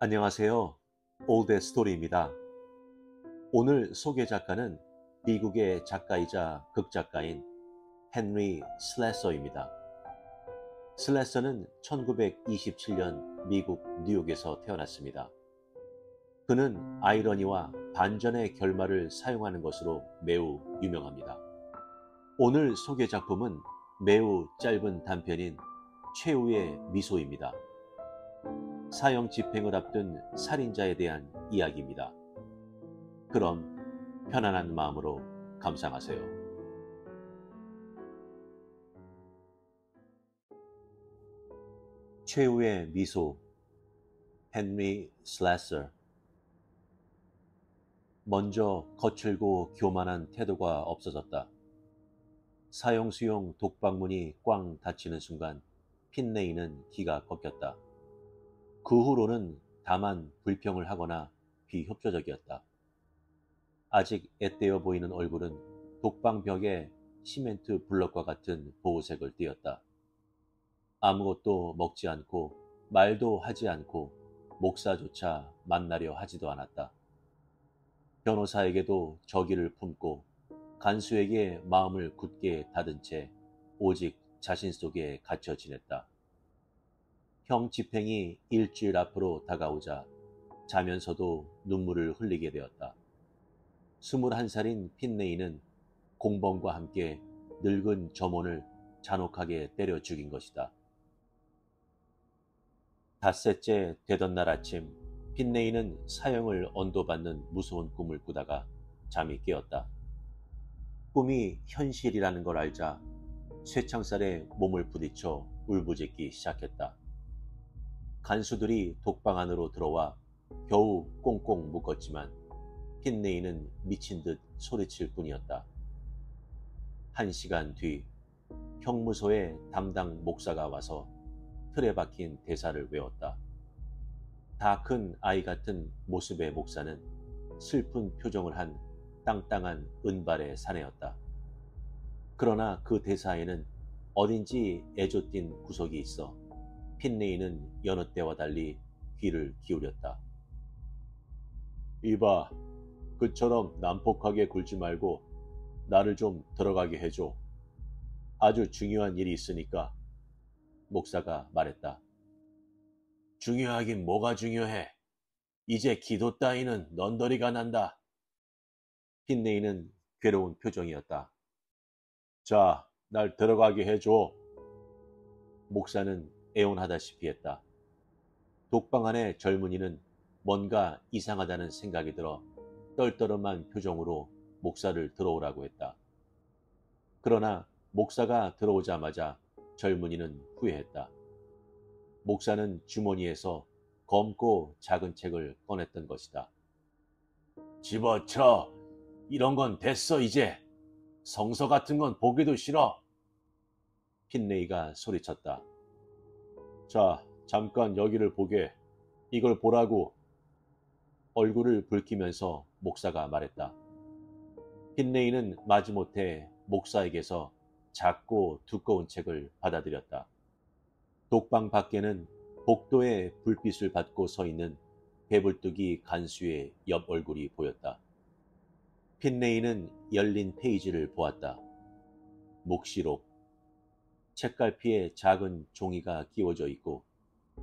안녕하세요. 올드 스토리입니다. 오늘 소개 작가는 미국의 작가이자 극작가인 헨리 슬래서입니다. 슬래서는 1927년 미국 뉴욕에서 태어났습니다. 그는 아이러니와 반전의 결말을 사용하는 것으로 매우 유명합니다. 오늘 소개 작품은 매우 짧은 단편인 최후의 미소입니다. 사형 집행을 앞둔 살인자에 대한 이야기입니다. 그럼 편안한 마음으로 감상하세요. 최후의 미소, 헨리 슬래서. 먼저 거칠고 교만한 태도가 없어졌다. 사형수용 독방문이 꽝 닫히는 순간 핀레이는 기가 꺾였다. 그 후로는 다만 불평을 하거나 비협조적이었다. 아직 앳되어 보이는 얼굴은 독방벽에 시멘트 블럭과 같은 보호색을 띠었다. 아무것도 먹지 않고 말도 하지 않고 목사조차 만나려 하지도 않았다. 변호사에게도 적의를 품고 간수에게 마음을 굳게 닫은 채 오직 자신 속에 갇혀 지냈다. 형 집행이 일주일 앞으로 다가오자 자면서도 눈물을 흘리게 되었다. 21살인 핀레이는 공범과 함께 늙은 점원을 잔혹하게 때려 죽인 것이다. 닷새째 되던 날 아침, 핀레이는 사형을 언도받는 무서운 꿈을 꾸다가 잠이 깨었다. 꿈이 현실이라는 걸 알자 쇠창살에 몸을 부딪혀 울부짖기 시작했다. 간수들이 독방 안으로 들어와 겨우 꽁꽁 묶었지만 핀레이는 미친 듯 소리칠 뿐이었다. 1시간 뒤 형무소에 담당 목사가 와서 틀에 박힌 대사를 외웠다. 다 큰 아이 같은 모습의 목사는 슬픈 표정을 한 땅땅한 은발의 사내였다. 그러나 그 대사에는 어딘지 애조띤 구석이 있어 핀레이는 여느 때와 달리 귀를 기울였다. 이봐, 그처럼 난폭하게 굴지 말고 나를 좀 들어가게 해줘. 아주 중요한 일이 있으니까, 목사가 말했다. 중요하긴 뭐가 중요해. 이제 기도 따위는 넌더리가 난다. 핀레이는 괴로운 표정이었다. 자, 날 들어가게 해줘. 목사는 애원하다시피 했다. 독방 안의 젊은이는 뭔가 이상하다는 생각이 들어 떨떠름한 표정으로 목사를 들어오라고 했다. 그러나 목사가 들어오자마자 젊은이는 후회했다. 목사는 주머니에서 검고 작은 책을 꺼냈던 것이다. 집어쳐! 이런 건 됐어 이제! 성서 같은 건 보기도 싫어! 핀레이가 소리쳤다. 자, 잠깐 여기를 보게. 이걸 보라고. 얼굴을 붉히면서 목사가 말했다. 핀레이는 마지못해 목사에게서 작고 두꺼운 책을 받아들였다. 독방 밖에는 복도에 불빛을 받고 서 있는 배불뚝이 간수의 옆 얼굴이 보였다. 핀레이는 열린 페이지를 보았다. 묵시록. 책갈피에 작은 종이가 끼워져 있고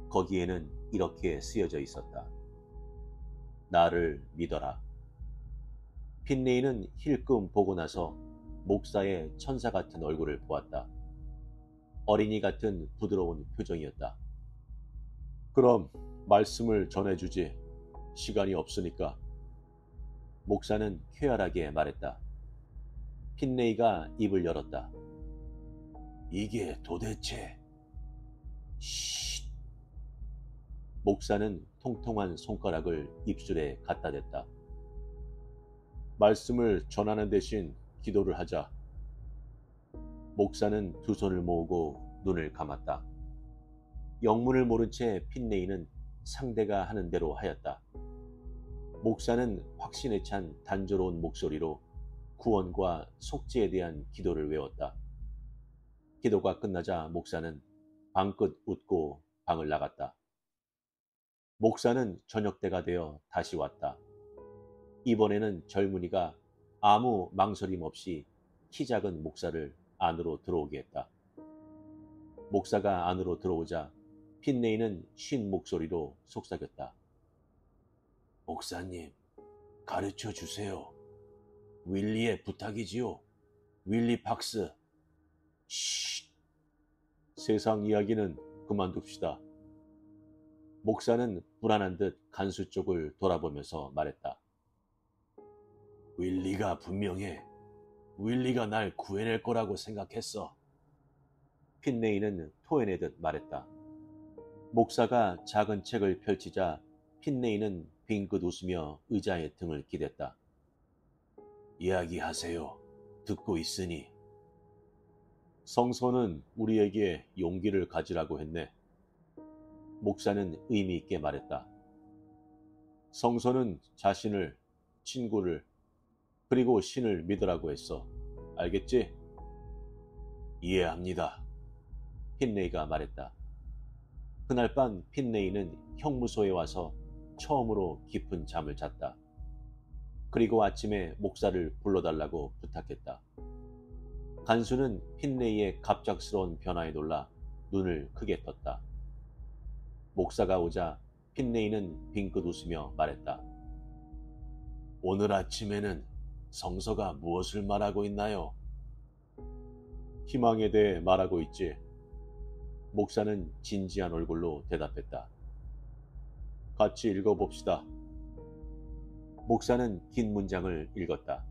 거기에는 이렇게 쓰여져 있었다. 나를 믿어라. 핀레이는 힐끔 보고 나서 목사의 천사 같은 얼굴을 보았다. 어린이 같은 부드러운 표정이었다. 그럼 말씀을 전해주지. 시간이 없으니까. 목사는 쾌활하게 말했다. 핀레이가 입을 열었다. 이게 도대체... 쉿. 목사는 통통한 손가락을 입술에 갖다 댔다. 말씀을 전하는 대신 기도를 하자. 목사는 두 손을 모으고 눈을 감았다. 영문을 모른 채 핀레이는 상대가 하는 대로 하였다. 목사는 확신에 찬 단조로운 목소리로 구원과 속죄에 대한 기도를 외웠다. 기도가 끝나자 목사는 방긋 웃고 방을 나갔다. 목사는 저녁 때가 되어 다시 왔다. 이번에는 젊은이가 아무 망설임 없이 키 작은 목사를 안으로 들어오게 했다. 목사가 안으로 들어오자 핀네이는 쉰 목소리로 속삭였다. 목사님, 가르쳐 주세요. 윌리의 부탁이지요. 윌리 박스. 쉿. 세상 이야기는 그만둡시다. 목사는 불안한 듯 간수 쪽을 돌아보면서 말했다. 윌리가 분명해. 윌리가 날 구해낼 거라고 생각했어. 핀네이는 토해내듯 말했다. 목사가 작은 책을 펼치자 핀네이는 빙긋 웃으며 의자에 등을 기댔다. 이야기하세요. 듣고 있으니. 성서는 우리에게 용기를 가지라고 했네. 목사는 의미 있게 말했다. 성서는 자신을, 친구를, 그리고 신을 믿으라고 했어. 알겠지? 이해합니다. 핀네이가 말했다. 그날 밤 핀네이는 형무소에 와서 처음으로 깊은 잠을 잤다. 그리고 아침에 목사를 불러달라고 부탁했다. 간수는 핀네이의 갑작스러운 변화에 놀라 눈을 크게 떴다. 목사가 오자 핀네이는 빙긋 웃으며 말했다. 오늘 아침에는 성서가 무엇을 말하고 있나요? 희망에 대해 말하고 있지. 목사는 진지한 얼굴로 대답했다. 같이 읽어봅시다. 목사는 긴 문장을 읽었다.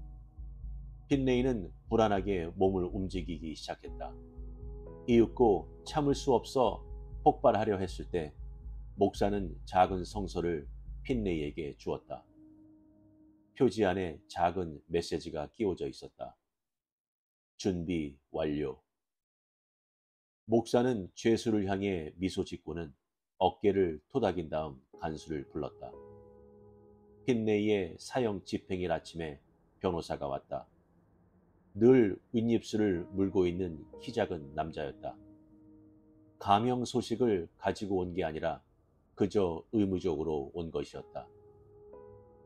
핀네이는 불안하게 몸을 움직이기 시작했다. 이윽고 참을 수 없어 폭발하려 했을 때 목사는 작은 성서를 핀네이에게 주었다. 표지 안에 작은 메시지가 끼워져 있었다. 준비 완료. 목사는 죄수를 향해 미소 짓고는 어깨를 토닥인 다음 간수를 불렀다. 핀네이의 사형 집행일 아침에 변호사가 왔다. 늘 윗입술을 물고 있는 키 작은 남자였다. 감형 소식을 가지고 온 게 아니라 그저 의무적으로 온 것이었다.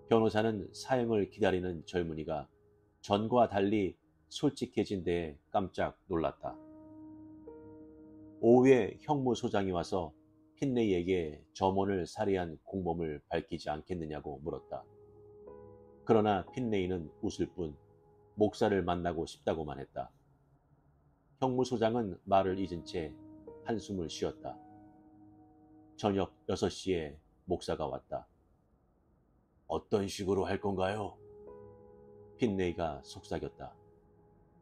변호사는 사형을 기다리는 젊은이가 전과 달리 솔직해진 데에 깜짝 놀랐다. 오후에 형무소장이 와서 핀네이에게 점원을 살해한 공범을 밝히지 않겠느냐고 물었다. 그러나 핀네이는 웃을 뿐 목사를 만나고 싶다고만 했다. 형무소장은 말을 잊은 채 한숨을 쉬었다. 저녁 6시에 목사가 왔다. 어떤 식으로 할 건가요? 핀네이가 속삭였다.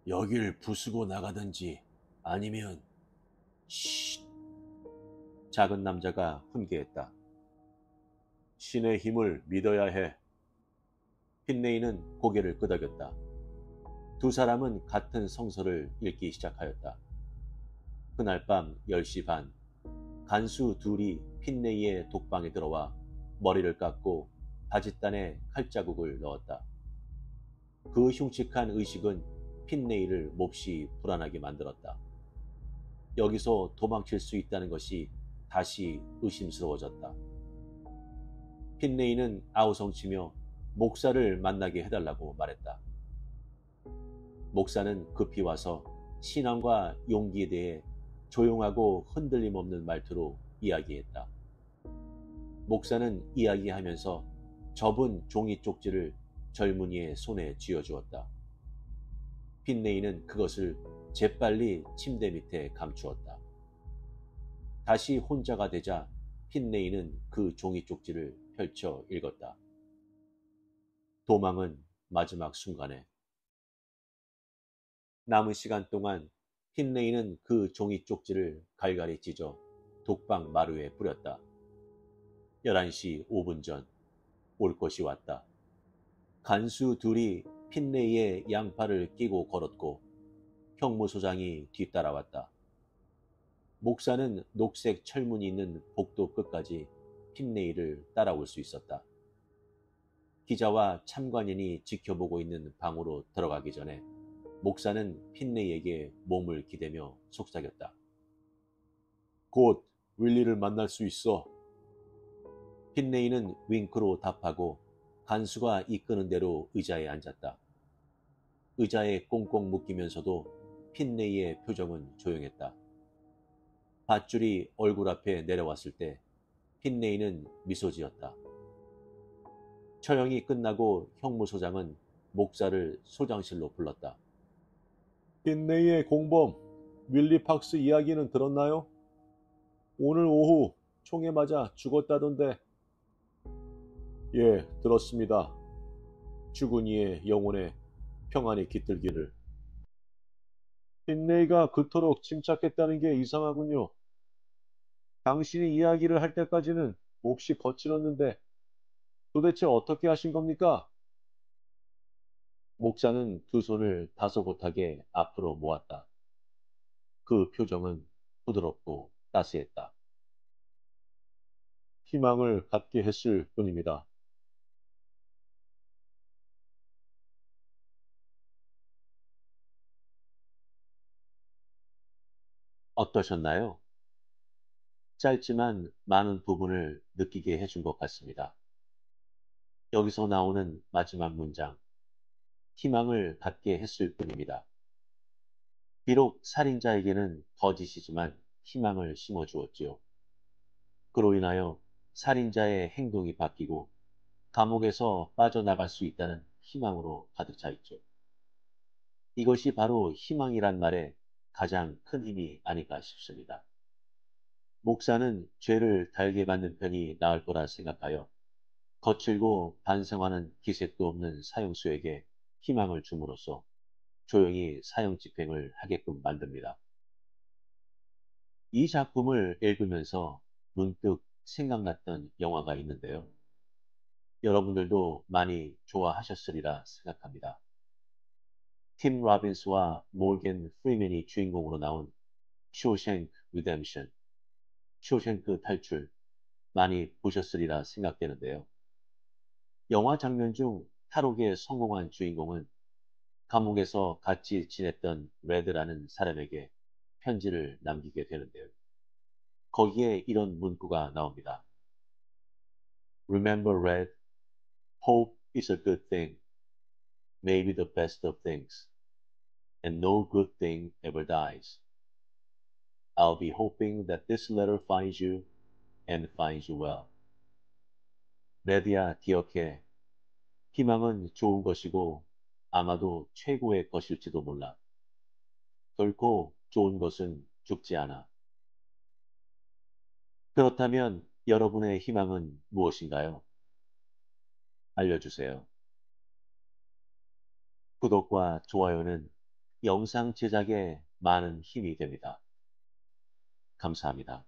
여길 부수고 나가든지 아니면 쉿. 작은 남자가 훈계했다. 신의 힘을 믿어야 해. 핀네이는 고개를 끄덕였다. 두 사람은 같은 성서를 읽기 시작하였다. 그날 밤 10시 반, 간수 둘이 핀네이의 독방에 들어와 머리를 깎고 바짓단에 칼자국을 넣었다. 그 흉측한 의식은 핀네이를 몹시 불안하게 만들었다. 여기서 도망칠 수 있다는 것이 다시 의심스러워졌다. 핀네이는 아우성치며 목사를 만나게 해달라고 말했다. 목사는 급히 와서 신앙과 용기에 대해 조용하고 흔들림 없는 말투로 이야기했다. 목사는 이야기하면서 접은 종이 쪽지를 젊은이의 손에 쥐어주었다. 핀네이는 그것을 재빨리 침대 밑에 감추었다. 다시 혼자가 되자 핀네이는 그 종이 쪽지를 펼쳐 읽었다. 도망은 마지막 순간에. 남은 시간 동안 핀네이는 그 종이 쪽지를 갈갈이 찢어 독방 마루에 뿌렸다. 11시 5분 전 올 것이 왔다. 간수 둘이 핀네이의 양팔을 끼고 걸었고 형무소장이 뒤따라왔다. 목사는 녹색 철문이 있는 복도 끝까지 핀네이를 따라올 수 있었다. 기자와 참관인이 지켜보고 있는 방으로 들어가기 전에 목사는 핀네이에게 몸을 기대며 속삭였다. 곧 윌리를 만날 수 있어. 핀레이는 윙크로 답하고 간수가 이끄는 대로 의자에 앉았다. 의자에 꽁꽁 묶이면서도 핀레이의 표정은 조용했다. 밧줄이 얼굴 앞에 내려왔을 때 핀레이는 미소 지었다. 처형이 끝나고 형무소장은 목사를 소장실로 불렀다. 핀레이의 공범 윌리 팍스 이야기는 들었나요? 오늘 오후 총에 맞아 죽었다던데. 예, 들었습니다. 죽은 이의 영혼에 평안이 깃들기를. 핀레이가 그토록 침착했다는 게 이상하군요. 당신이 이야기를 할 때까지는 몹시 거칠었는데 도대체 어떻게 하신 겁니까? 목사는 두 손을 다소곳하게 앞으로 모았다. 그 표정은 부드럽고 따스했다. 희망을 갖게 했을 뿐입니다. 어떠셨나요? 짧지만 많은 부분을 느끼게 해준 것 같습니다. 여기서 나오는 마지막 문장, 희망을 갖게 했을 뿐입니다. 비록 살인자에게는 거짓이지만 희망을 심어주었지요. 그로 인하여 살인자의 행동이 바뀌고 감옥에서 빠져나갈 수 있다는 희망으로 가득 차 있죠. 이것이 바로 희망이란 말의 가장 큰 힘이 아닐까 싶습니다. 목사는 죄를 달게 받는 편이 나을 거라 생각하여 거칠고 반성하는 기색도 없는 사형수에게 희망을 줌으로써 조용히 사형 집행을 하게끔 만듭니다. 이 작품을 읽으면서 문득 생각났던 영화가 있는데요. 여러분들도 많이 좋아하셨으리라 생각합니다. 팀 로빈스와 모건 프리맨이 주인공으로 나온 쇼생크 리뎀션, 쇼생크 탈출 많이 보셨으리라 생각되는데요. 영화 장면 중 탈옥에 성공한 주인공은 감옥에서 같이 지냈던 레드라는 사람에게 편지를 남기게 되는데요. 거기에 이런 문구가 나옵니다. Remember, Red, hope is a good thing, maybe the best of things, and no good thing ever dies. I'll be hoping that this letter finds you and finds you well. 레드야, 기억해. 희망은 좋은 것이고 아마도 최고의 것일지도 몰라. 결코 좋은 것은 죽지 않아. 그렇다면 여러분의 희망은 무엇인가요? 알려주세요. 구독과 좋아요는 영상 제작에 많은 힘이 됩니다. 감사합니다.